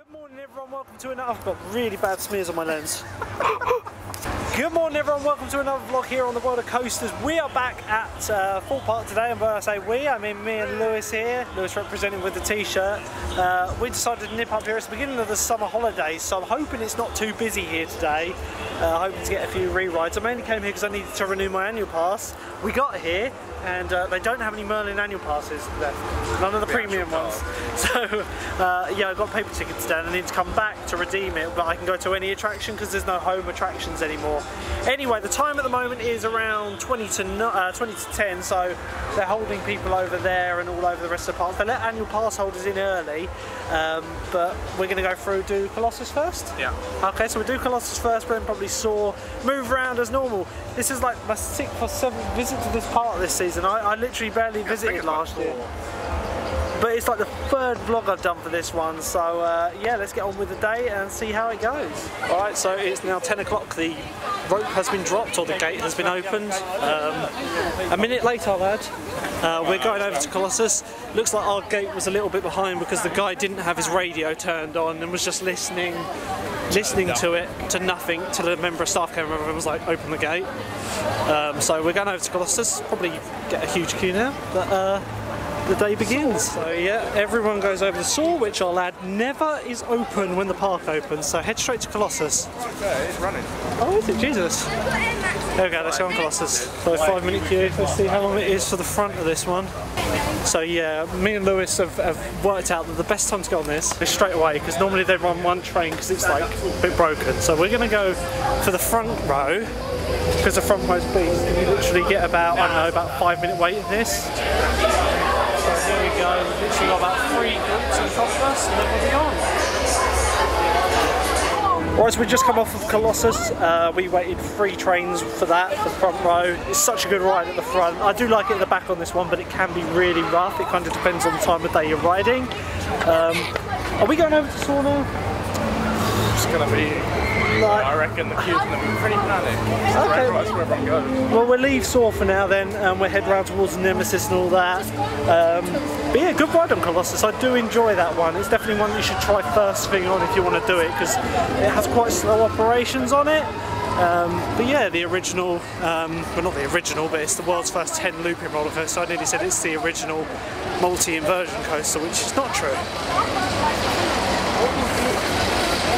Good morning everyone, welcome to another... I've got really bad smears on my lens. Good morning everyone, welcome to another vlog here on the World of Coasters. We are back at Thorpe Park today, and when I say we, I mean me and Lewis here. Lewis representing with the t-shirt. We decided to nip up here. It's the beginning of the summer holidays, so I'm hoping it's not too busy here today. Hoping to get a few re-rides. I mainly came here because I needed to renew my annual pass. We got here and they don't have any Merlin annual passes left. None of the premium ones. So yeah, I've got paper tickets today and I need to come back to redeem it, but I can go to any attraction because there's no home attractions anymore. Anyway, the time at the moment is around 20 to 10, so they're holding people over there and all over the rest of the park. They let annual pass holders in early, but we're going to go through, do Colossus first? Yeah. Okay, so we'll do Colossus first, but then probably Soar, move around as normal. This is like my 6th or 7th visit to this park this season. I literally barely visited last year. But it's like the 3rd vlog I've done for this one, so yeah, let's get on with the day and see how it goes. Alright, so it's now 10 o'clock, the rope has been dropped, or the gate has been opened. A minute later, lad, we're going over to Colossus. Looks like our gate was a little bit behind because the guy didn't have his radio turned on and was just listening to it, to nothing, till a member of staff came over and was like, open the gate. So we're going over to Colossus, probably get a huge queue now, but the day begins. So yeah, everyone goes over to Soar, which our lad never is open when the park opens, so head straight to Colossus. It's okay, it's running. Oh, is it? Jesus. There we go, let's go on Colossus. So a 5-minute queue, let's see how long it is for the front of this one. So yeah, me and Lewis have worked out that the best time to go on this is straight away, because normally they run one train because it's like a bit broken. So we're going to go for the front row, because the front row's beast, and you literally get about, I don't know, about a 5-minute wait in this. Here we go, we've literally got about 3 groups in front of us and then we'll be on. Alright, so we just come off of Colossus. We waited 3 trains for that, for the front row. It's such a good ride at the front. I do like it at the back on this one, but it can be really rough. It kind of depends on the time of day you're riding. Are we going over to Soar now? It's going to be... I reckon the queue's going to be pretty manic. Okay. That's where everyone goes. Well, we'll leave Soar for now then, and we'll head round towards Nemesis and all that. But yeah, good ride on Colossus. I do enjoy that one. It's definitely one that you should try first thing on if you want to do it, because it has quite slow operations on it. But yeah, the original, well not the original, but it's the world's first 10 looping roller coaster. I nearly said it's the original multi-inversion coaster, which is not true.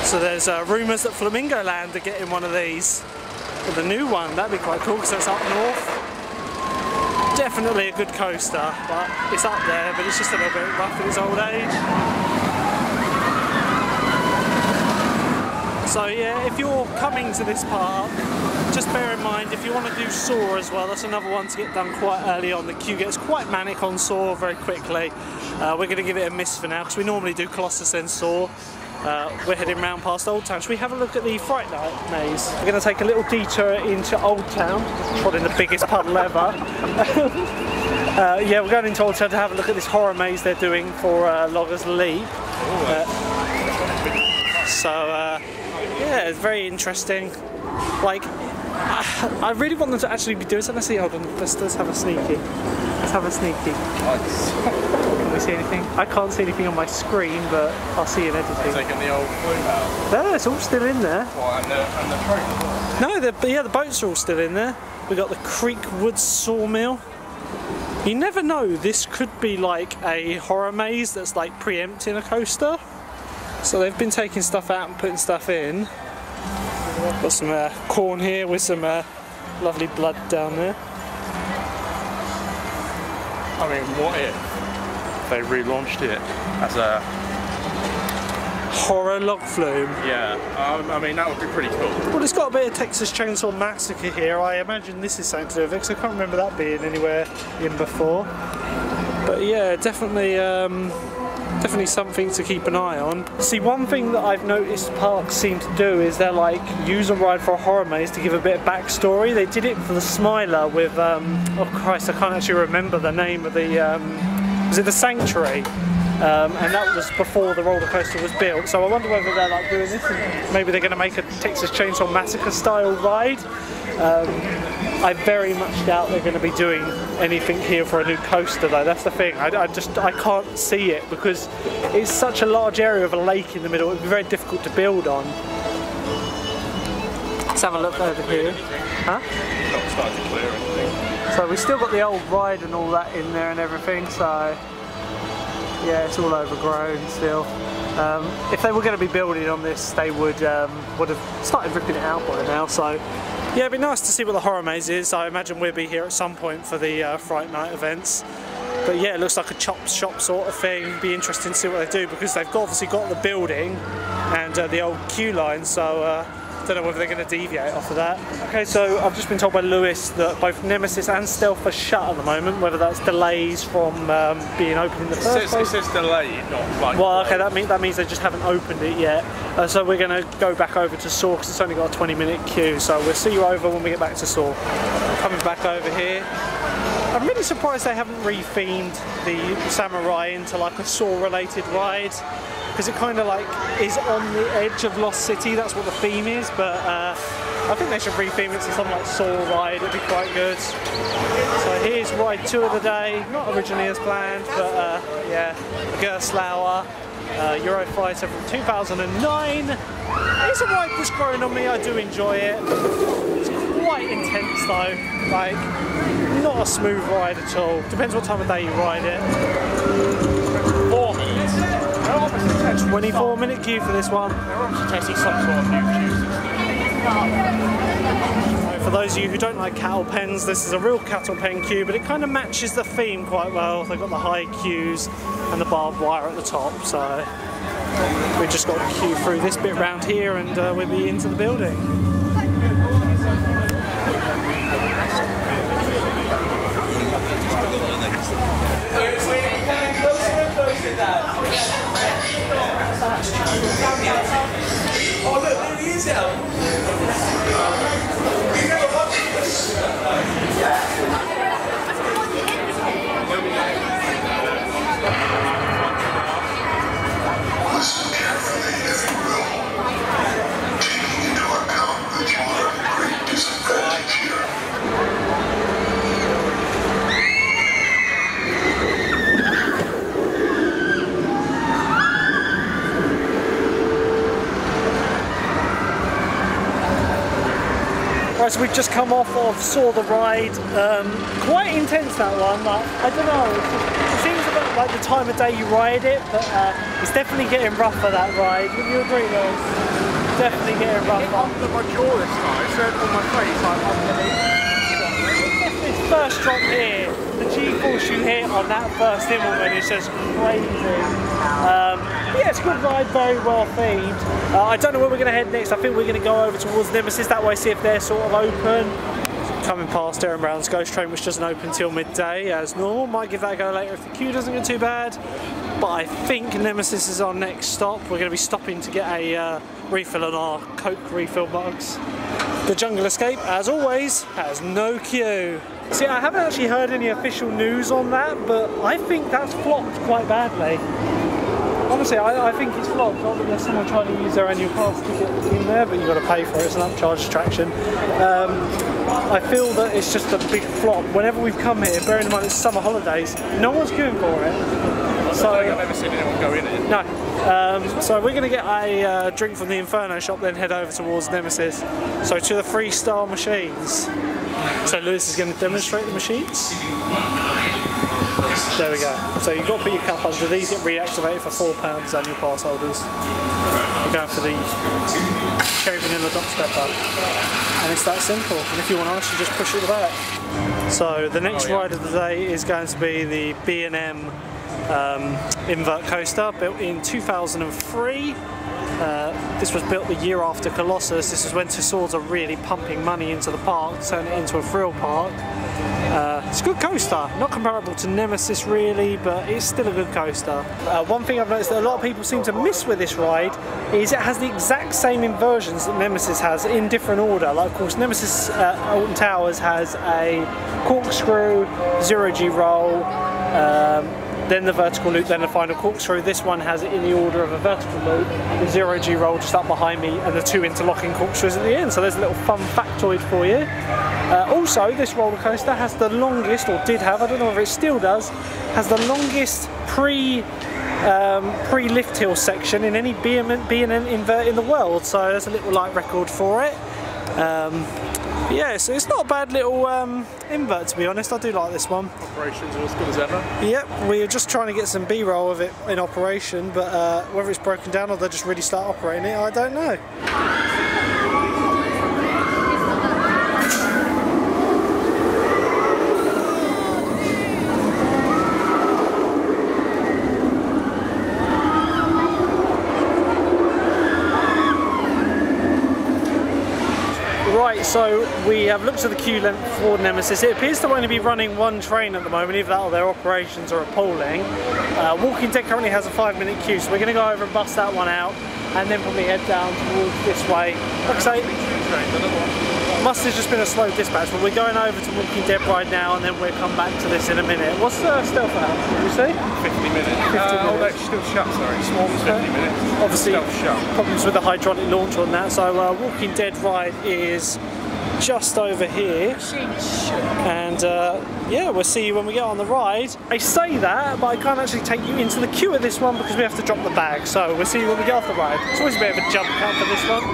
So there's rumours that Flamingo Land are getting one of these, but the new one, that'd be quite cool because it's up north. Definitely a good coaster, but it's up there, but it's just a little bit rough in its old age. So yeah, if you're coming to this park, just bear in mind, if you want to do Soar as well, that's another one to get done quite early on. The queue gets quite manic on Soar very quickly. We're going to give it a miss for now, because we normally do Colossus and Soar. We're heading round past Old Town. Should we have a look at the Fright maze? We're going to take a little detour into Old Town, trotting the biggest puddle ever. Yeah, we're going into Old Town to have a look at this horror maze they're doing for Loggers Leap. Yeah, it's very interesting. Like, I really want them to actually be doing something. Let's see, hold on, let's have a sneaky. Let's have a sneaky. Can we see anything? I can't see anything on my screen, but I'll see in editing. Taking the old flume out. No, it's all still in there. What, and the train as well? No, yeah, the boats are all still in there. We got the Creekwood Sawmill. You never know, this could be like a horror maze that's like preempting a coaster. So they've been taking stuff out and putting stuff in. Got some corn here with some lovely blood down there. I mean, what if they relaunched it as a horror log flume? Yeah, I mean that would be pretty cool. Well, it's got a bit of Texas Chainsaw Massacre here. I imagine this is something to do with it, because I can't remember that being anywhere in before. But yeah, definitely something to keep an eye on. See, one thing that I've noticed parks seem to do is they're like, use a ride for a horror maze to give a bit of backstory. They did it for the Smiler with, oh Christ, I can't actually remember the name of the, was it the Sanctuary? and that was before the roller coaster was built. So I wonder whether they're like doing this and maybe they're going to make a Texas Chainsaw Massacre style ride. I very much doubt they're going to be doing anything here for a new coaster though. That's the thing. I can't see it because it's such a large area of a lake in the middle. It would be very difficult to build on. Let's have a look over here. Huh? Not starting to clear anything. So we've still got the old ride and all that in there and everything, so yeah, it's all overgrown still. If they were going to be building on this, they would have started ripping it out by now, so yeah, it'd be nice to see what the horror maze is. I imagine we'll be here at some point for the Fright Night events. But yeah, it looks like a chop shop sort of thing. Be interesting to see what they do because they've obviously got the building and the old queue line, so don't know whether they're going to deviate off of that. Okay, so I've just been told by Lewis that both Nemesis and Stealth are shut at the moment, whether that's delays from being open in the first place. It says delayed, not like well, okay, that means they just haven't opened it yet. So we're going to go back over to Saw because it's only got a 20-minute queue, so we'll see you over when we get back to Saw. Coming back over here. I'm really surprised they haven't rethemed the Samurai into like a Saw-related ride, because it kind of like is on the edge of Lost City. That's what the theme is, but I think they should retheme it to something like Saw ride. It'd be quite good. So here's ride 2 of the day, not originally as planned, but yeah, Gerstlauer Eurofighter from 2009. It's a ride that's growing on me. I do enjoy it. It's quite intense though, like not a smooth ride at all. Depends what time of day you ride it. 4 minutes. 24-minute queue for this one. They're obviously testing some sort of new queues. For those of you who don't like cattle pens, this is a real cattle pen queue, but it kind of matches the theme quite well. They've got the high queues and the barbed wire at the top, so we've just got to queue through this bit round here and we'll be into the building. Oh look, there he is out. You never watched this. Listen carefully, if you will, taking into account that you are at great disadvantage here. Right, so we've just come off of Saw the Ride. Quite intense that one, like, I don't know, it seems a bit like the time of day you ride it, but it's definitely getting rougher, that ride. Would you agree, Lewis? Definitely getting rougher. Under my jaw this time, it's on my face, like underneath. This first drop here, the G-force you hit on that first Immelman is just crazy. Yeah, it's a good ride, very well themed. I don't know where we're going to head next. I think we're going to go over towards Nemesis that way, see if they're sort of open. Coming past Aaron Brown's Ghost Train, which doesn't open till midday as normal. Might give that a go later if the queue doesn't get too bad. But I think Nemesis is our next stop. We're going to be stopping to get a refill on our Coke refill mugs. The Jungle Escape, as always, has no queue. See, I haven't actually heard any official news on that, but I think that's flopped quite badly. Honestly, I think it's flopped. Not that there's someone trying to use their annual pass to get in there, but you've got to pay for it. It's an upcharge attraction. I feel that it's just a big flop. Whenever we've come here, bearing in mind it's summer holidays, no one's queuing for it. So I've never seen anyone go in it. No. So we're going to get a drink from the Inferno shop, then head over towards Nemesis. So to the 3-star machines. So Lewis is going to demonstrate the machines. There we go. So you've got to put your cup under. These get reactivated for £4 as annual pass holders. You're going for the cherry vanilla Dr Pepper. And it's that simple. And if you want ice, you just push it back. So the next ride of the day is going to be the B&M invert coaster, built in 2003. This was built the year after Colossus. This is when Tussauds are really pumping money into the park, turning it into a thrill park. It's a good coaster, not comparable to Nemesis really, but it's still a good coaster. One thing I've noticed that a lot of people seem to miss with this ride is it has the exact same inversions that Nemesis has in different order. Like, of course, Nemesis Alton Towers has a corkscrew, 0G roll, then the vertical loop, then the final corkscrew. This one has it in the order of a vertical loop, the 0G roll just up behind me, and the 2 interlocking corkscrews at the end. So there's a little fun factoid for you. Also, this roller coaster has the longest, or did have, I don't know if it still does, has the longest pre-lift hill section in any B&M invert in the world. So there's a little light record for it. Yeah, so it's not a bad little invert, to be honest. I do like this one. Operations are as good as ever. Yep, we're just trying to get some B-roll of it in operation, but whether it's broken down or they'll just really start operating it, I don't know. Right, so we have looked at the queue length for Nemesis. It appears to only be running one train at the moment, either that or their operations are appalling. Walking Dead currently has a 5-minute queue, so we're going to go over and bust that one out and then probably head down towards this way. Like I say, must have just been a slow dispatch, but we're going over to Walking Dead ride now and then we'll come back to this in a minute. What's the stealth at? Did you say? 50 minutes. 50 minutes. Oh, that's still shut, sorry. Swarm's 50 minutes. Obviously, Stealth shut. Problems with the hydraulic launch on that. So Walking Dead ride is just over here. And yeah, we'll see you when we get on the ride. I say that, but I can't actually take you into the queue of this one because we have to drop the bag. So we'll see you when we get off the ride. It's always a bit of a jump cut for this one.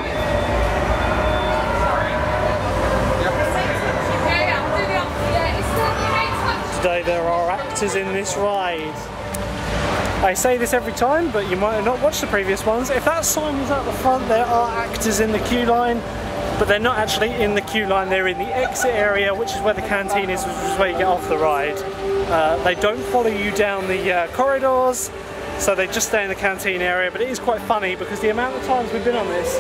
Today there are actors in this ride. I say this every time, but you might have not watched the previous ones. If that sign was out the front, there are actors in the queue line, but they're not actually in the queue line, they're in the exit area, which is where the canteen is, which is where you get off the ride. They don't follow you down the corridors, so they just stay in the canteen area, but it is quite funny because the amount of times we've been on this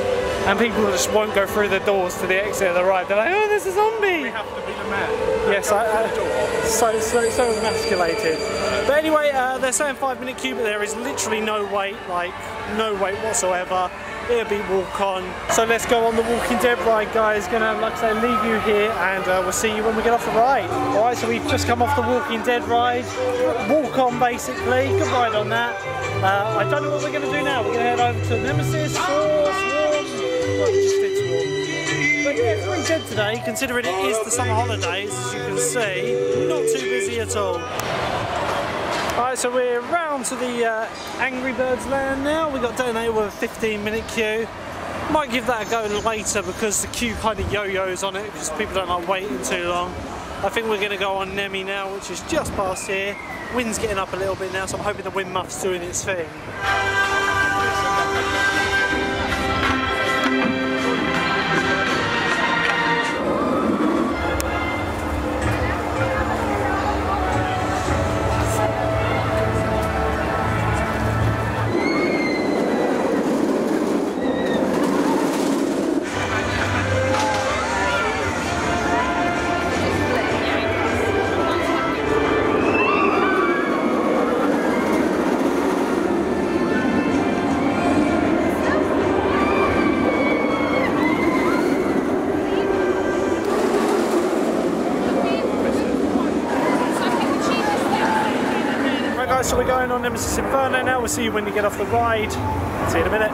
and people just won't go through the doors to the exit of the ride. They're like, oh, there's a zombie! We have to be the man. Yes, so emasculated. But anyway, they're saying 5-minute queue, but there is literally no wait, like no wait whatsoever. It'll be walk on. So let's go on the Walking Dead ride, guys. Gonna, like I say, leave you here and we'll see you when we get off the ride. Alright, so we've just come off the Walking Dead ride. Walk on, basically. Good ride on that. I don't know what we're gonna do now. We're gonna head over to Nemesis or Swarm. Well, we just did Swarm. But yeah, it's pretty dead today, considering it is the summer holidays, as you can see. Not too busy at all. Alright, so we're round to the Angry Birds land now. We got donated with a 15-minute queue. Might give that a go later because the queue kind of yo-yos on it because people don't like waiting too long. I think we're going to go on Nemi now, which is just past here. Wind's getting up a little bit now, so I'm hoping the wind muff's doing its thing. So we're going on Nemesis Inferno now. We'll see you when you get off the ride. See you in a minute.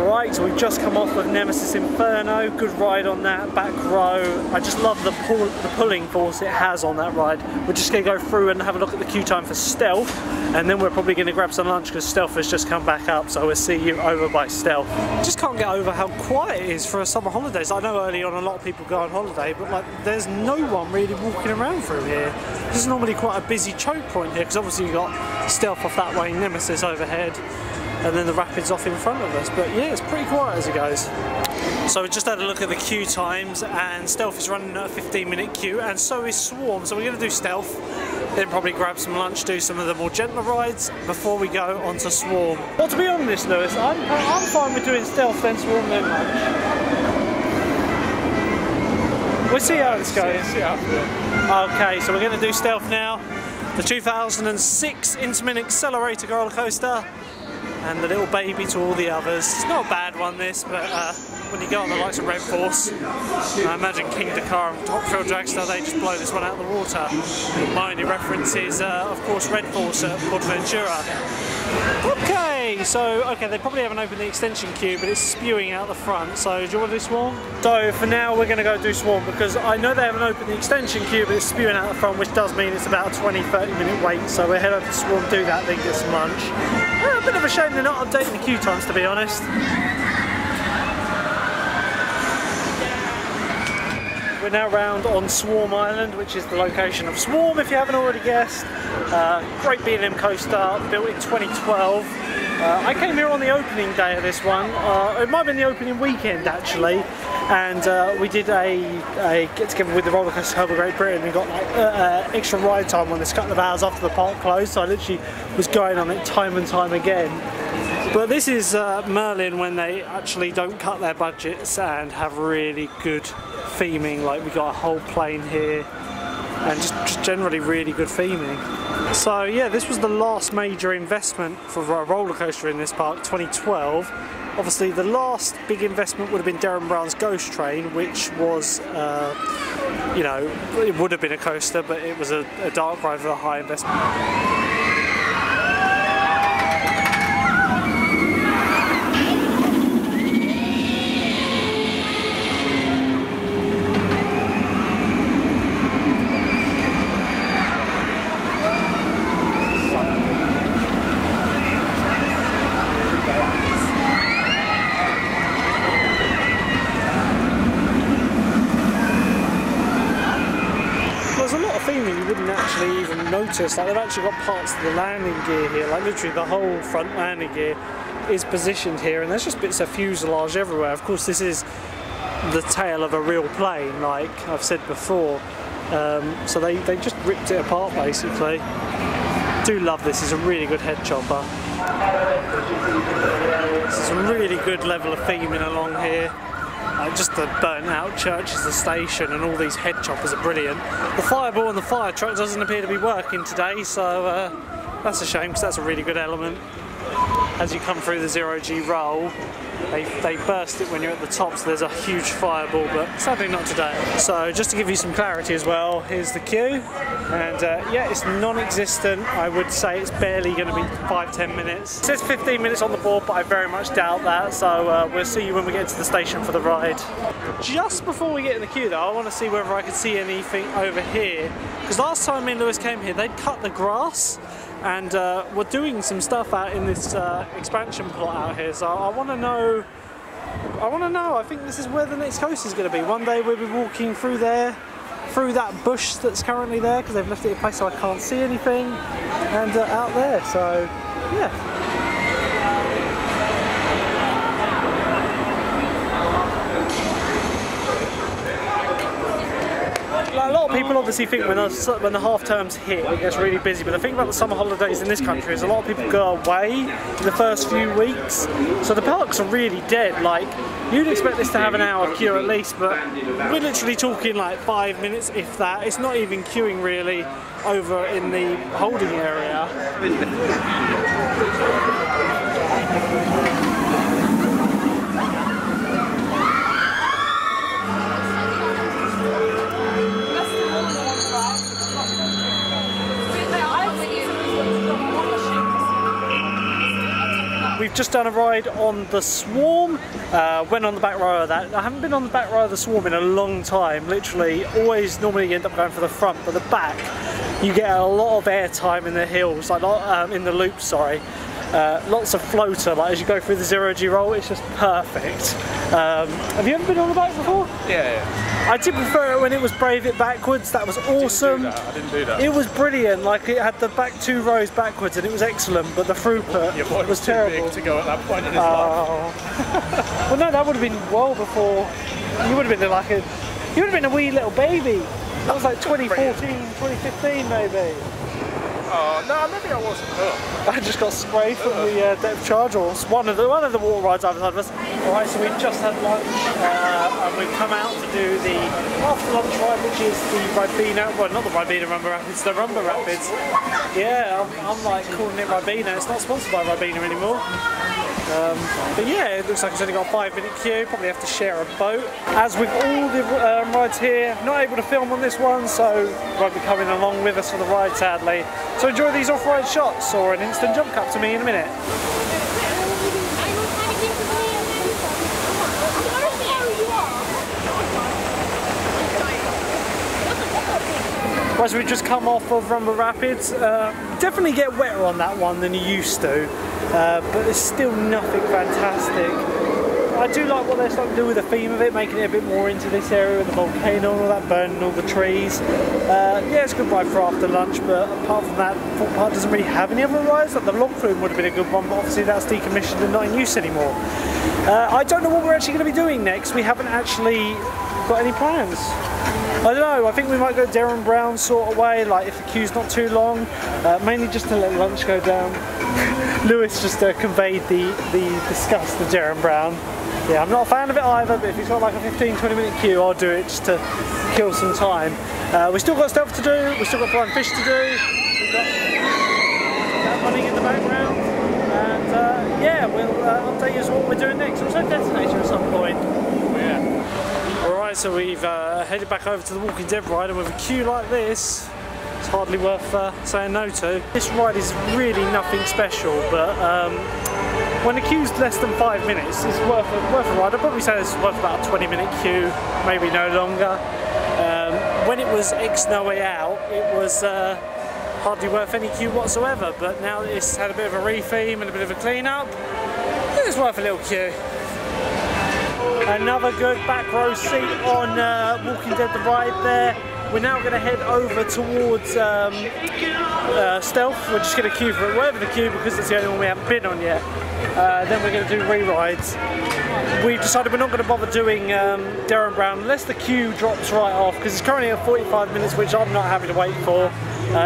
Right, so we've just come off of Nemesis Inferno. Good ride on that, back row. I just love the pulling force it has on that ride. We're just going to go through and have a look at the queue time for Stealth, and then we're probably going to grab some lunch because Stealth has just come back up, so we'll see you over by Stealth. Just can't get over how quiet it is for a summer holidays. I know early on a lot of people go on holiday, but like there's no one really walking around through here. This is normally quite a busy choke point here because obviously you've got Stealth off that way, Nemesis overhead, and then the Rapids off in front of us. But yeah, it's pretty quiet as it goes. So we just had a look at the queue times, and Stealth is running a 15-minute queue, and so is Swarm. So we're going to do Stealth, then probably grab some lunch, do some of the more gentler rides before we go on to Swarm. Well, to be honest, Lewis, I'm fine with doing Stealth, then Swarm, then lunch. We'll see how this goes. Okay, so we're going to do Stealth now. The 2006 Intamin Accelerator roller coaster. and the little baby to all the others. It's not a bad one, this, but when you go on the likes of Red Force, I imagine King Dakar and Top Thrill Dragster, they just blow this one out of the water. My only reference is, of course, Red Force at Portaventura. Okay, so they probably haven't opened the extension queue, but it's spewing out the front. So do you want to do Swarm? So for now we're going to go do Swarm, because I know they haven't opened the extension queue, but it's spewing out the front, which does mean it's about a 20-30 minute wait. So we'll head over to Swarm, do that, then get some lunch. A bit of a shame they're not updating the queue times, to be honest. We're now round on Swarm Island, which is the location of Swarm, if you haven't already guessed. Great B&M coaster, built in 2012. I came here on the opening day of this one. It might have been the opening weekend actually, and we did a get together with the Roller Coaster Club of Great Britain and got like extra ride time on this couple of hours after the park closed, so I literally was going on it time and time again. But this is Merlin when they actually don't cut their budgets and have really good theming. Like we got a whole plane here and just generally really good theming. So yeah, this was the last major investment for a roller coaster in this park, 2012. Obviously the last big investment would have been Darren Brown's Ghost Train, which was, you know, it would have been a coaster, but it was a dark ride with a high investment. You wouldn't actually even notice, like they've actually got parts of the landing gear here, like literally the whole front landing gear is positioned here, and there's just bits of fuselage everywhere. Of course this is the tail of a real plane, like I've said before, so they just ripped it apart basically. Do love this, it's a really good head chopper. There's some really good level of theming along here. Just the burnt out church as the station, and all these head choppers are brilliant. The fireball and the fire truck doesn't appear to be working today, so that's a shame, because that's a really good element. As you come through the 0G roll, they burst it when you're at the top, so there's a huge fireball, but sadly not today. So just to give you some clarity as well, here's the queue, and yeah, it's non-existent. I would say it's barely going to be 5-10 minutes. It says 15 minutes on the board, but I very much doubt that, so we'll see you when we get to the station for the ride. Just before we get in the queue though, I want to see whether I can see anything over here, because last time me and Lewis came here, they'd cut the grass, and we're doing some stuff out in this expansion plot out here, so I want to know, I think this is where the next coaster is going to be. One day we'll be walking through there, through that bush that's currently there, because they've left it in place so I can't see anything, and out there, so yeah. A lot of people obviously think when the half terms hit it gets really busy, but the thing about the summer holidays in this country is a lot of people go away in the first few weeks, so the parks are really dead. Like, you'd expect this to have an hour queue at least, but we're literally talking like 5 minutes if that. It's not even queuing really over in the holding area. We've just done a ride on the Swarm, went on the back row of that. I haven't been on the back row of the Swarm in a long time, literally. Always normally end up going for the front, but the back, you get a lot of air time in the hills, like in the loops, sorry. Lots of floater, like as you go through the 0G roll, it's just perfect. Have you ever been on the back before? Yeah. I did prefer it when it was Brave It backwards, that was awesome. I didn't do that. It was brilliant, like it had the back 2 rows backwards and it was excellent, but the throughput was terrible. Big to go at that point in his life. Well no, that would have been well before, you would have been like you would have been a wee little baby. That was like 2014, 2015 maybe. Oh no, maybe I wasn't. I just got sprayed from the depth charge, or one of the water rides either side of us. Alright, so we've just had lunch and we've come out to do the after lunch ride, which is the Ribena, well not the Ribena Rumba Rapids, the Rumba Rapids. Yeah, I'm like calling it Ribena. It's not sponsored by Ribena anymore. But yeah, it looks like it's only got a 5-minute queue, probably have to share a boat. As with all the rides here, not able to film on this one, so won't be coming along with us for the ride sadly. So enjoy these off-ride shots, or an instant jump cut to me in a minute. As we've just come off of Rumba Rapids, definitely get wetter on that one than you used to, but there's still nothing fantastic. I do like what they're starting to do with the theme of it, making it a bit more into this area with the volcano and all that, burning all the trees. Yeah, it's a good ride for after lunch, but apart from that, Thorpe Park doesn't really have any other rides. Like the log flume would have been a good one, but obviously that's decommissioned and not in use anymore. I don't know what we're actually going to be doing next. We haven't actually got any plans. I don't know, I think we might go Darren Brown sort of way, like if the queue's not too long, mainly just to let lunch go down. Lewis just conveyed the disgust of Darren Brown. Yeah, I'm not a fan of it either, but if he's got like a 15-20 minute queue, I'll do it just to kill some time. We've still got stuff to do, we've still got flying fish to do, we've got that running in the background, and yeah, we'll update you as what we're doing next. Also Detonator at some point. Yeah. Alright, so we've headed back over to the Walking Dead ride, and with a queue like this, it's hardly worth saying no to. This ride is really nothing special, but when the queue's less than 5 minutes, it's worth a ride. I'd probably say this is worth about a 20-minute queue, maybe no longer. When it was X No Way Out, it was hardly worth any queue whatsoever, but now that it's had a bit of a re-theme and a bit of a clean-up, it's worth a little queue. Another good back row seat on Walking Dead the ride there. We're now going to head over towards Stealth. We're just going to queue for it, whatever the queue, because it's the only one we haven't been on yet. Then we're going to do re-rides. We've decided we're not going to bother doing Darren Brown unless the queue drops right off, because it's currently at 45 minutes, which I'm not happy to wait for.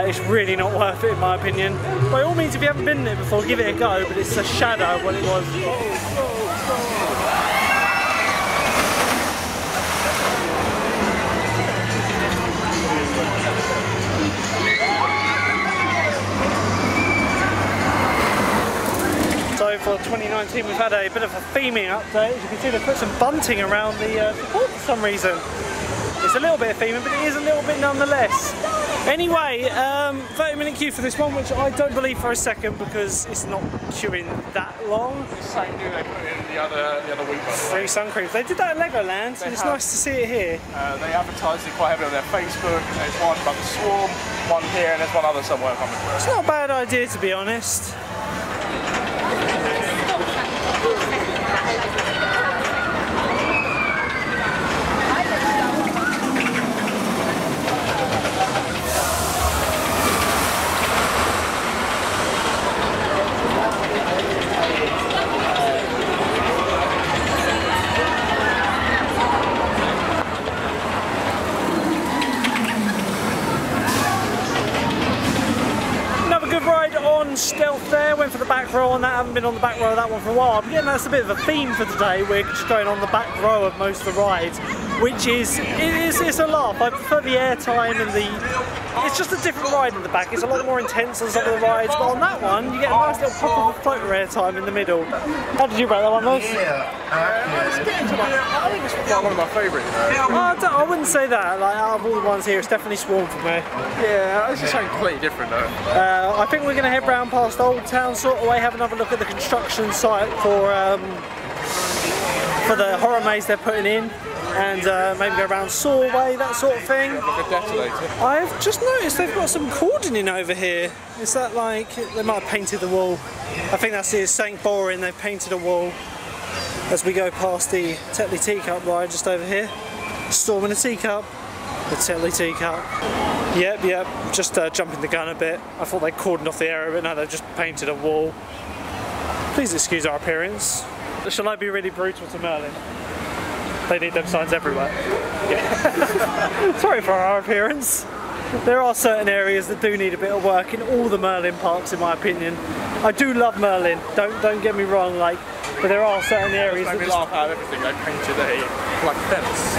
It's really not worth it in my opinion. By all means, if you haven't been there before, give it a go, but it's a shadow of what it was. So for 2019 we've had a bit of a theming update. As you can see, they've put some bunting around the support for some reason. It's a little bit of theming, but it is a little bit nonetheless. Anyway, 30-minute queue for this one, which I don't believe for a second, because it's not queuing that long. The same thing they put in the other week. Free sun creams. They did that at Legoland, and it's nice to see it here. They advertised it quite heavily on their Facebook. There's one about the Swarm, one here, and there's one other somewhere. It's not a bad idea, to be honest. Stealth there, went for the back row on that. I haven't been on the back row of that one for a while. But yeah, that's a bit of a theme for today. We're just going on the back row of most of the rides, which is it's a laugh. I prefer the airtime and it's just a different ride in the back. It's a lot more intense than some of the rides, but on that one you get a nice little pop of a floater airtime in the middle. How did you rate that one, Lewis? I think it's one of my favourites. I wouldn't say that. Like, out of all the ones here, it's definitely Swarm for me. Yeah, this is something completely different though. I think we're going to head round past Old Town sort of way, have another look at the construction site for the horror maze they're putting in, and maybe go around Saw Way, that sort of thing. Like a detonator. I've just noticed they've got some cordoning over here. Is that like, they might have painted the wall. I think that's it, St. Boring, they've painted a wall. As we go past the Tetley Teacup ride just over here. Storm in a Teacup. The Tetley Teacup. Yep, just jumping the gun a bit. I thought they cordoned off the area, but no, they've just painted a wall. Please excuse our appearance. Shall I be really brutal to Merlin? They need them signs everywhere. Yeah. Sorry for our appearance. There are certain areas that do need a bit of work in all the Merlin parks, in my opinion. I do love Merlin, don't get me wrong, like, but there are certain areas that just... laugh out of everything. I painted a like fence.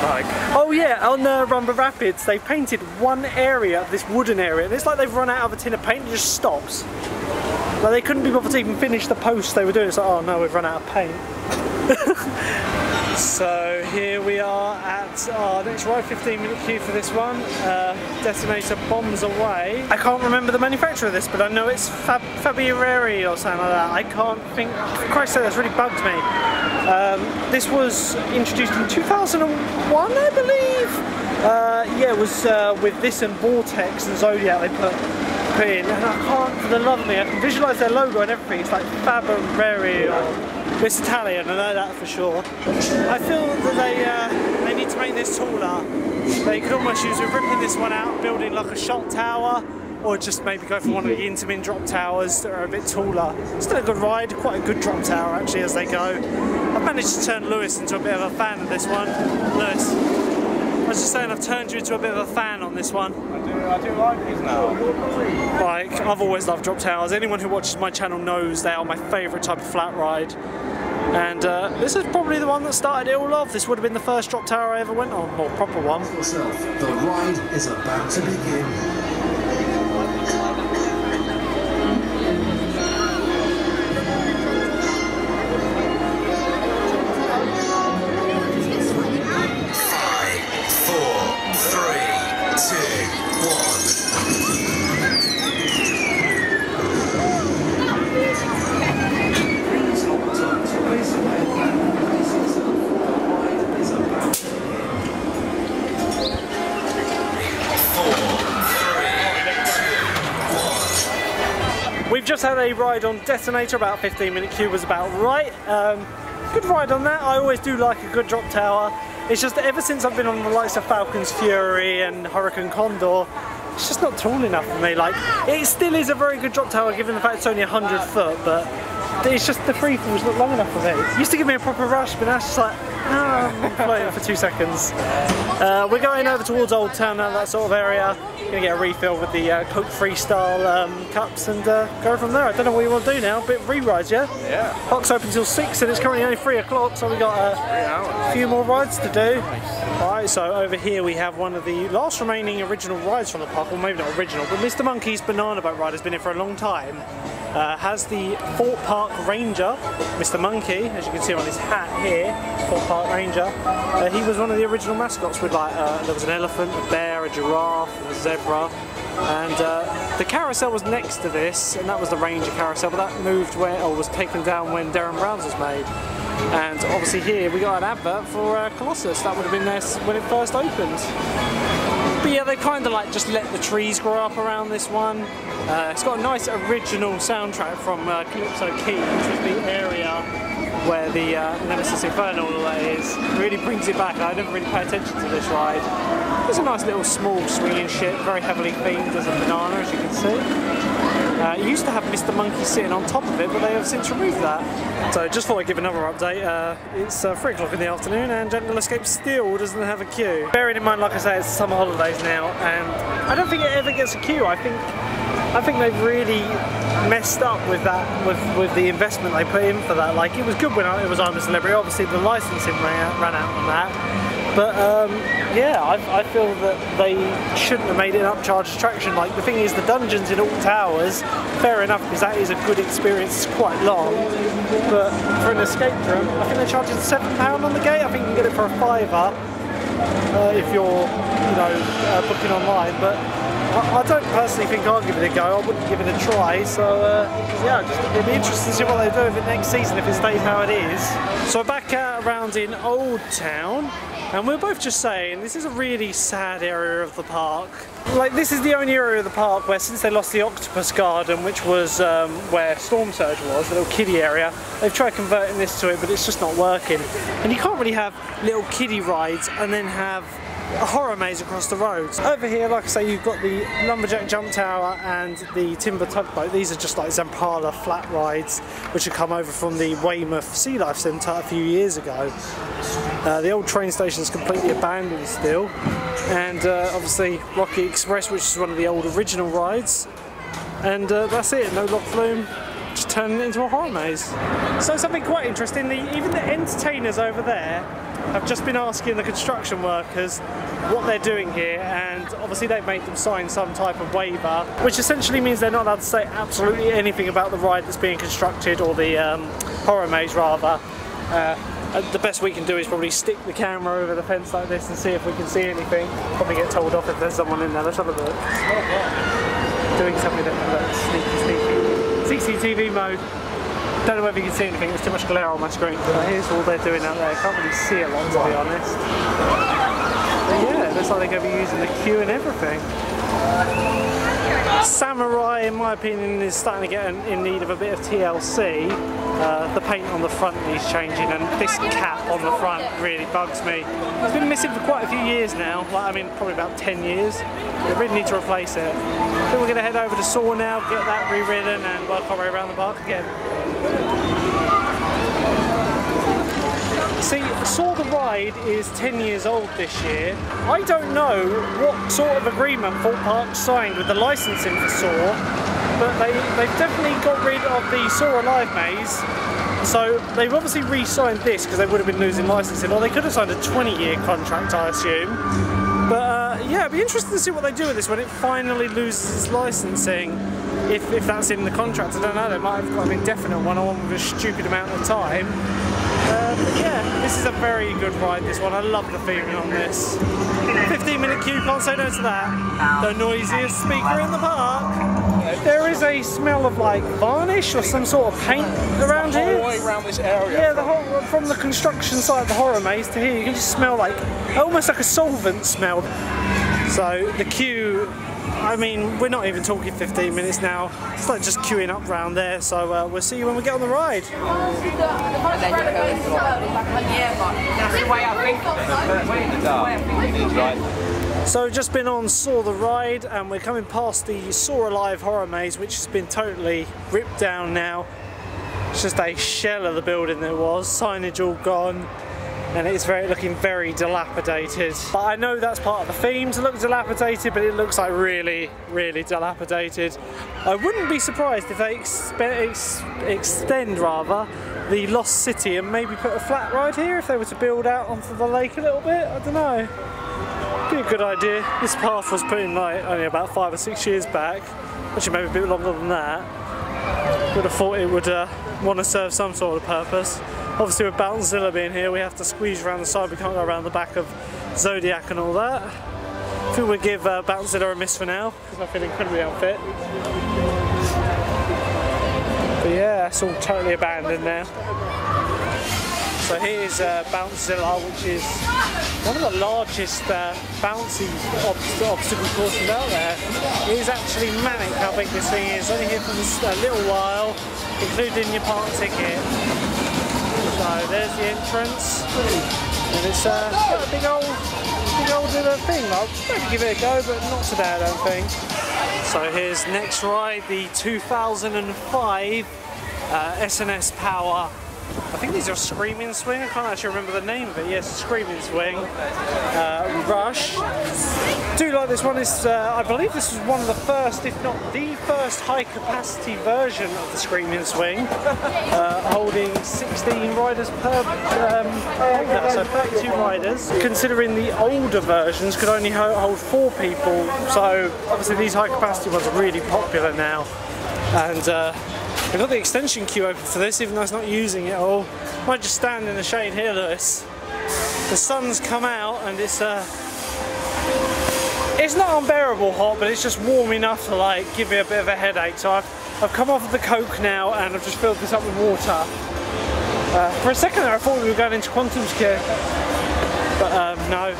Like... Oh yeah, on Rumba Rapids they painted one area, this wooden area, and it's like they've run out of a tin of paint and it just stops. Like they couldn't be bothered to even finish the posts they were doing. It's like, oh no, we've run out of paint. So here we are at our next ride, 15-minute queue for this one. Detonator Bombs Away. I can't remember the manufacturer of this, but I know it's Fabireri or something like that. I can't think, for Christ's sake, that's really bugged me. This was introduced in 2001, I believe. Yeah, it was with this and Vortex and Zodiac they put in, and I can't, for the love of me, I can visualise their logo and everything. It's like Fabireri or... It's Italian, I know that for sure. I feel that they need to make this taller. They could almost use ripping this one out, building like a shot tower, or just maybe go for one of the Intamin drop towers that are a bit taller. Still a good ride, quite a good drop tower actually as they go. I've managed to turn Lewis into a bit of a fan of this one. Lewis, I was just saying I've turned you into a bit of a fan on this one. I do like these now. Like, I've always loved drop towers. Anyone who watches my channel knows they are my favourite type of flat ride. And this is probably the one that started it all off. This would have been the first drop tower I ever went on, or proper one. The ride is about to begin. We've just had a ride on Detonator, about 15-minute queue was about right. Good ride on that. I always do like a good drop tower. It's just that ever since I've been on the likes of Falcon's Fury and Hurricane Condor, it's just not tall enough for me. Like, it still is a very good drop tower given the fact it's only 100 foot, but it's just the freefall's not long enough for me. It used to give me a proper rush, but now it's just like, I'm floating for 2 seconds. We're going over towards Old Town now, that sort of area. Gonna get a refill with the Coke Freestyle cups and go from there. I don't know what you want to do now. A bit of re-rides, yeah? Yeah. Park's open till 6 and it's currently only 3 o'clock, so we got a few more rides to do. Alright, so over here we have one of the last remaining original rides from the park, well maybe not original, but Mr. Monkey's Banana Boat ride has been here for a long time. Has the Thorpe Park Ranger, Mr. Monkey, as you can see on his hat here, Thorpe Park Ranger. He was one of the original mascots with like, there was an elephant, a bear, a giraffe, and a zebra. And the carousel was next to this, and that was the Ranger carousel, but that moved where, or was taken down when Darren Brown's was made. And obviously here we got an advert for Colossus, that would have been there when it first opened. But yeah, they kind of like just let the trees grow up around this one. It's got a nice original soundtrack from Calypso Key, which was the area where the Nemesis Inferno is. Really brings it back. I never really pay attention to this ride. It's a nice little small swinging ship, very heavily themed as a banana, as you can see. It used to have Mr. Monkey sitting on top of it, but they have since removed that. So just thought I'd give another update. It's 3 o'clock in the afternoon and Gentle Escape still doesn't have a queue. Bearing in mind, like I say, it's summer holidays now, and I don't think it ever gets a queue. I think they've really messed up with that, with the investment they put in for that. Like, it was good when it was I'm a Celebrity. Obviously the licensing ran out on that. But yeah, I feel that they shouldn't have made it an upcharge attraction. Like, the thing is, the dungeons in all towers, fair enough, because that is a good experience, it's quite long. But for an escape room, I think they're charging £7 on the gate. I think you can get it for a £5 if you're, you know, booking online. But I don't personally think I'll give it a go. I wouldn't give it a try. So yeah, it'd be interesting to see what they do with it next season if it stays how it is. So back around in Old Town. And we're both just saying, this is a really sad area of the park. Like, this is the only area of the park where, since they lost the Octopus Garden, which was where Storm Surge was, the little kiddie area, they've tried converting this to it, but it's just not working. And you can't really have little kiddie rides and then have a horror maze across the road. Over here, like I say, you've got the Lumberjack Jump Tower and the Timber Tugboat. These are just like Zampala flat rides, which had come over from the Weymouth Sea Life Centre a few years ago. The old train station is completely abandoned still, and obviously Rocky Express, which is one of the old original rides, and that's it, no lock flume, just turning it into a horror maze. So something quite interesting, even the entertainers over there have just been asking the construction workers what they're doing here, and obviously they've made them sign some type of waiver, which essentially means they're not allowed to say absolutely anything about the ride that's being constructed, or the horror maze rather. The best we can do is probably stick the camera over the fence like this and see if we can see anything. Probably get told off if there's someone in there. Let's have a look. Doing something that looks sneaky. CCTV mode. Don't know whether you can see anything, there's too much glare on my screen. But here's all they're doing out there. Can't really see a lot, to be honest. But yeah, it looks like they're going to be using the queue and everything. Samurai, in my opinion, is starting to get in need of a bit of TLC. The paint on the front needs changing, and this cap on the front really bugs me. It's been missing for quite a few years now, like, I mean probably about 10 years. They really need to replace it. I think we're going to head over to Saw now, get that re-ridden and work our way around the park again. See, Saw the ride is 10 years old this year. I don't know what sort of agreement Thorpe Park signed with the licensing for Saw, but they've definitely got rid of the Saw Alive maze. So they've obviously re-signed this because they would have been losing licensing, or they could have signed a 20-year contract, I assume. But yeah, it'd be interesting to see what they do with this when it finally loses its licensing. If that's in the contract, I don't know, they might have got an indefinite one with a stupid amount of time. But yeah, this is a very good ride, this one. I love the theming on this. 15-minute queue, can't say no to that. The noisiest speaker in the park. There is a smell of like varnish or some sort of paint around here. All the way around this area. Yeah, from the construction site of the horror maze to here, you can just smell like, almost like a solvent smell. So the queue, I mean, we're not even talking 15 minutes now. It's like just queuing up round there, so we'll see you when we get on the ride. So just been on Saw the Ride, and we're coming past the Saw Alive horror maze, which has been totally ripped down now. It's just a shell of the building that was, signage all gone, and it's looking very dilapidated. But I know that's part of the theme to look dilapidated, but it looks like really, really dilapidated. I wouldn't be surprised if they extend rather the Lost City and maybe put a flat ride here if they were to build out onto the lake a little bit. I don't know. Be a good idea. This path was put in like only about 5 or 6 years back, actually maybe a bit longer than that. Would have thought it would want to serve some sort of purpose. Obviously with Bountzilla being here, we have to squeeze around the side, we can't go around the back of Zodiac and all that. I think we'll give Bountzilla a miss for now, because I feel incredibly unfit. But yeah, it's all totally abandoned now. So here's Bountzilla, which is one of the largest bouncy obstacle courses out there. It is actually manic how big this thing is. Only here for a little while, including your park ticket. So there's the entrance, and it's quite a big old little thing. I'll maybe give it a go, but not today, I don't think. So here's next ride, the 2005 S&S Power. I think these are Screaming Swing. I can't actually remember the name of it. Yes, Screaming Swing. Rush. Do like this one. Is I believe this was one of the first, if not the first, high-capacity version of the Screaming Swing, holding 16 riders per holder, so 32 riders. Considering the older versions could only hold 4 people, so obviously these high-capacity ones are really popular now. And we've got the extension queue open for this, even though it's not using it all. Might just stand in the shade here, Lewis. The sun's come out and it's not unbearable hot, but it's just warm enough to like give me a bit of a headache. So I've come off of the Coke now and I've just filled this up with water. For a second there I thought we were going into Quantum's queue, but no.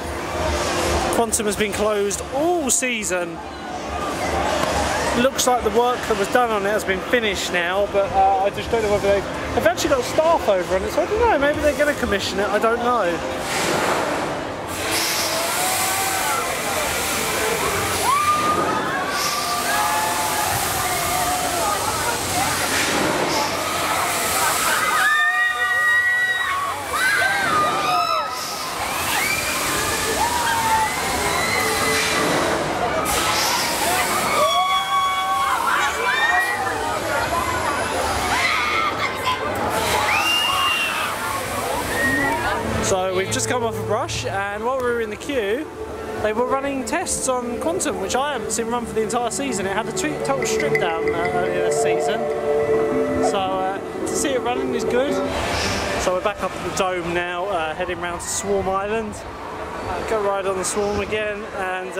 Quantum has been closed all season. Looks like the work that was done on it has been finished now, but I just don't know whether they've actually got staff over on it, so I don't know, maybe they're going to commission it, I don't know. we've just come off a brush, and while we were in the queue, they were running tests on Quantum, which I haven't seen run for the entire season. It had a total strip down earlier this season, so to see it running is good. So we're back up at the Dome now, heading round to Swarm Island. Go ride on the Swarm again, and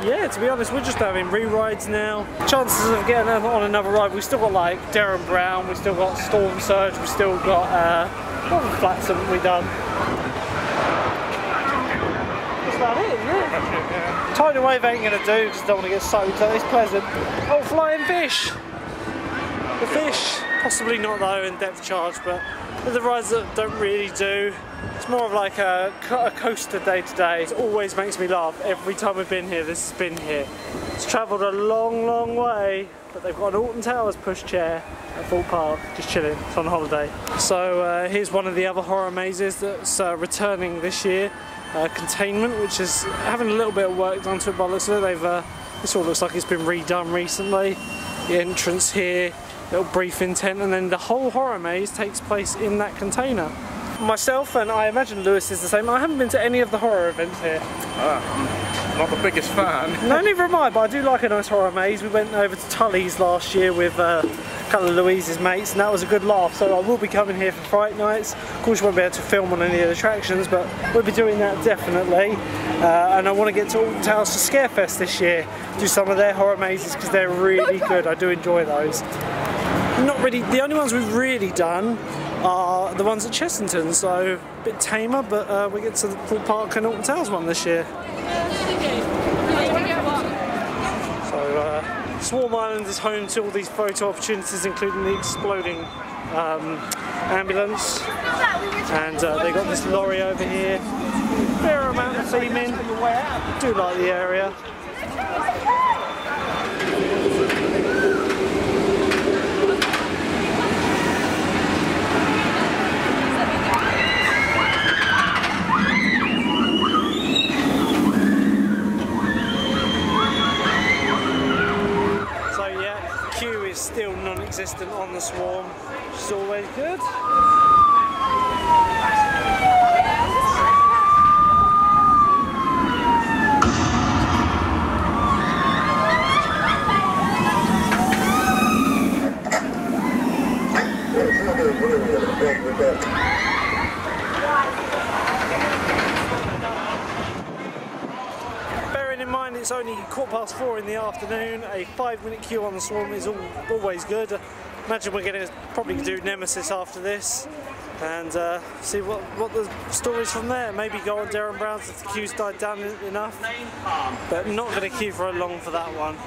yeah, to be honest, we're just having re-rides now. Chances of getting on another ride, we've still got like Derren Brown, we've still got Storm Surge, we've still got what other flats haven't we done? That's about it, isn't it? Yeah. Tidal Wave ain't gonna do, because I don't want to get soaked, so it's pleasant. Oh, Flying Fish! The fish, possibly not though in Depth Charge, but they're the rides that don't really do. It's more of like a coaster day to day. It always makes me laugh every time we've been here. This has been here. It's travelled a long, long way, but they've got an Alton Towers pushchair at Thorpe Park, just chilling. It's on holiday. So here's one of the other horror mazes that's returning this year. Containment, which is having a little bit of work done to it by the looks of it. This all looks like it's been redone recently. The entrance here, little brief intent, and then the whole horror maze takes place in that container. Myself, and I imagine Lewis is the same, I haven't been to any of the horror events here. I'm not the biggest fan. No, neither am I, but I do like a nice horror maze. We went over to Tully's last year with a couple of Louise's mates, and that was a good laugh, so I will be coming here for Fright nights. Of course you won't be able to film on any of the attractions, but we'll be doing that definitely. And I want to get to Alton Towers for Scarefest this year, do some of their horror mazes because they're really good. I do enjoy those. Not really, the only ones we've really done are the ones at Chessington, so a bit tamer, but we get to the Thorpe Park and Alton Towers one this year. So Swarm Island is home to all these photo opportunities, including the exploding ambulance, and they got this lorry over here. Fair amount of theming. I do like the area. Still non-existent on the Swarm, which is always good. It's only 4:15 in the afternoon. A 5-minute queue on the Swarm is always good. Imagine we're going to probably do Nemesis after this, and see what the story's from there. Maybe go on Derren Brown's if the queue's died down enough, but not going to queue for long for that one.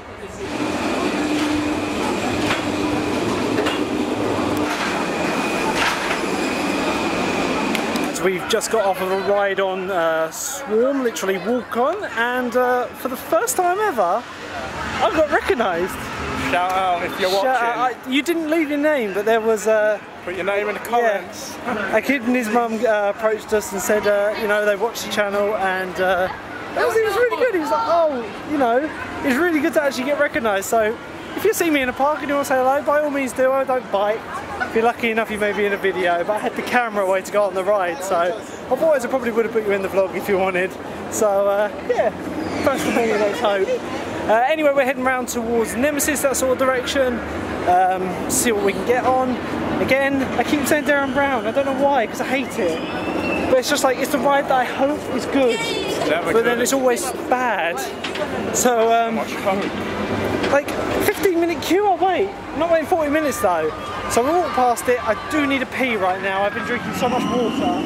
We've just got off of a ride on Swarm, literally walk on, and for the first time ever, I got recognised. Shout out if you're watching. You didn't leave your name, but there was put your name in the comments. Yeah. A kid and his mum approached us and said, you know, they watched the channel, and it was really good. He was like, oh, you know, it's really good to actually get recognised. So if you see me in a park and you want to say hello, by all means do. I don't bite. If you're lucky enough, you may be in a video, but I had the camera away to go on the ride, so otherwise I probably would have put you in the vlog if you wanted. So yeah, first of all, let's hope. Anyway, we're heading round towards Nemesis, that sort of direction. See what we can get on. Again, I keep saying Derren Brown. I don't know why, because I hate it. But it's just like, it's the ride that I hope is good, but then it's always bad. So like 15-minute queue, I'll wait. I'm not waiting 40 minutes though. So we walk past it. I do need a pee right now. I've been drinking so much water.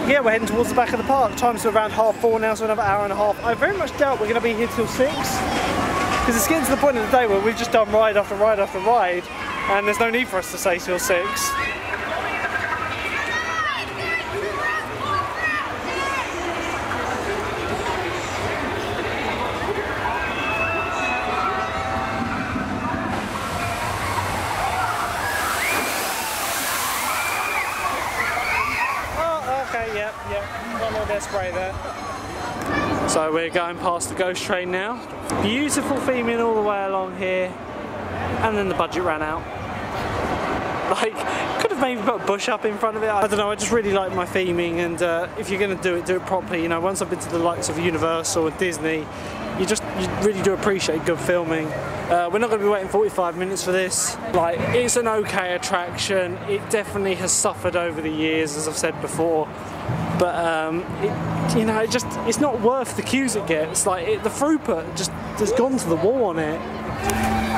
Yeah, we're heading towards the back of the park. Time's around 4:30 now, so another hour and a half. I very much doubt we're going to be here till 6, because it's getting to the point of the day where we've just done ride after ride after ride, and there's no need for us to stay till 6. Yep, one more desk spray there. So we're going past the ghost train now. Beautiful theming all the way along here, and then the budget ran out. Like, could have maybe put a bush up in front of it. I don't know, I just really like my theming, and if you're going to do it properly. You know, once I've been to the likes of Universal and Disney, you really do appreciate good filming. We're not going to be waiting 45 minutes for this. Like, it's an okay attraction. It definitely has suffered over the years, as I've said before. But you know, it's not worth the queues it gets. Like, the throughput just has gone to the wall on it.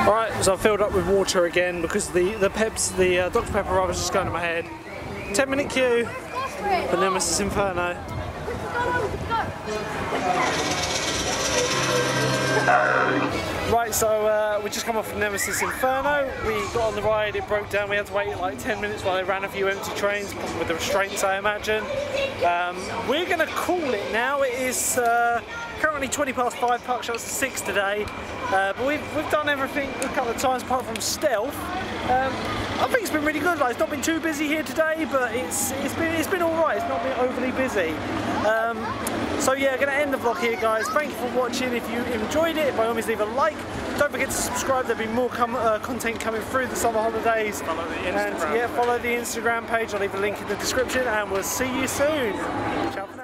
Alright, so I've filled up with water again because the Dr. Pepper rather just going to my head. 10-minute queue for Nemesis Inferno. Right, so we just come off from Nemesis Inferno. We got on the ride, it broke down, we had to wait like 10 minutes while they ran a few empty trains, probably with the restraints I imagine. We're going to call it now. It is currently 20 past 5, park shuts to 6 today, but we've done everything a couple of times apart from stealth. I think it's been really good. Like, it's not been too busy here today, but it's been alright. It's not been overly busy. So yeah, going to end the vlog here, guys. Thank you for watching. If you enjoyed it, by all means leave a like. Don't forget to subscribe. There'll be more content coming through the summer holidays. Follow the Instagram and yeah, follow the Instagram page. I'll leave a link in the description, and we'll see you soon. Ciao.